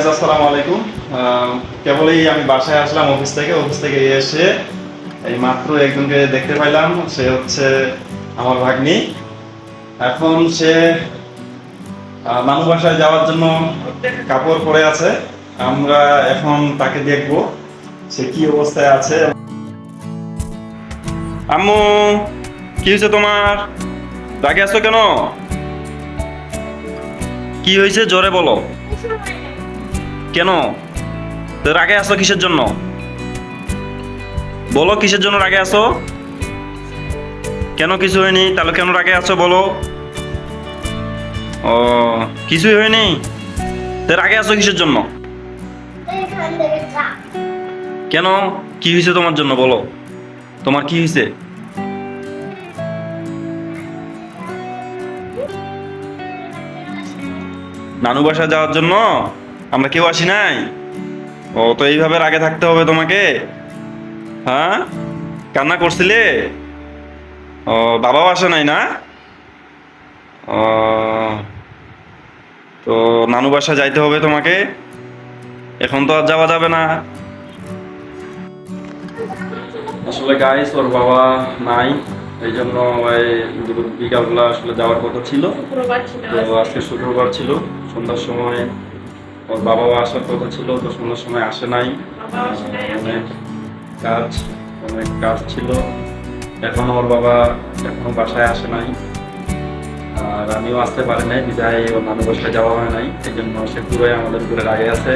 Guys, আসসালামু আলাইকুম। কেবলই আমি বাসায় আসলাম অফিস থেকে এসে এই মাত্র একজনকে দেখতে পাইলাম। সে হচ্ছে আমার ভাগ্নি। এখন সে নানু বাসায় যাওয়ার জন্য কাপড় পরে আছে। আমরা এখন তাকে দেখব সে কি অবস্থায় আছে। আম্মু, কি হয়েছে তোমার? রাগে আছো কেন? কি হয়েছে জোরে বলো। কেন তো রাগে আছো কিসের জন্য? বলো কিসের জন্য রাগে আছো? কেন কিছু হয়নি, তাহলে কেন রাগে আছো বলো? ও, কিছুই হয়নি, তো রাগে আছো কিসের জন্য? কেন, কি হয়েছে তোমার জন্য বলো, তোমার কি হয়েছে? নানু বাসা যাওয়ার জন্য আমরা কেউ আসি নাই। ও, তো এইভাবে রাগে থাকতে হবে তোমাকে? হ্যাঁ, কান্না করছিলে? ও, বাবাও আসে নাই না? ও, তো নানু বাসা যাইতে হবে তোমাকে, এখন তো আর যাওয়া যাবে না। আসলে গাইস, ওর বাবা নাই, এই জন্য বিকালবেলা আসলে যাওয়ার কথা ছিল। তো আজকে শুক্রবার ছিল, সন্ধ্যার সময় ওর বাবাও আসার কথা ছিল, তো সন্ধ্যার সময় আসে নাই। অনেক কাজ অনেক কাজ ছিল, এখনো ওর বাবা এখনো বাসায় আসে নাই। আর আমিও আসতে পারি নাই, বিদায় ওর নানু বাসায় যাওয়া হয় নাই, এই জন্য সে পুরোই আমাদের উপরে রাগে আছে।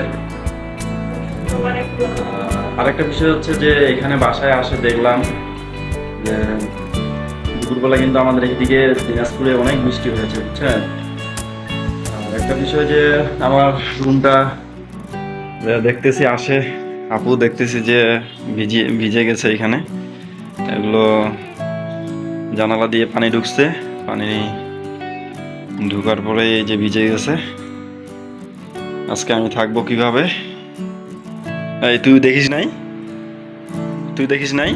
আরেকটা বিষয় হচ্ছে যে এখানে বাসায় আসে দেখলাম যে দুপুরবেলা কিন্তু আমাদের এইদিকে দিনাজপুরে অনেক বৃষ্টি হয়েছে, বুঝছেন। আর একটা বিষয় যে আমার রুমটা দেখতেছি আসে আপু, দেখতেছি যে ভিজে ভিজে গেছে এখানে, এগুলো জানালা দিয়ে পানি ঢুকছে, পানি ঢুকার পরে এই যে ভিজে গেছে। আজকে আমি থাকবো কিভাবে? এই তুই দেখিস নাই?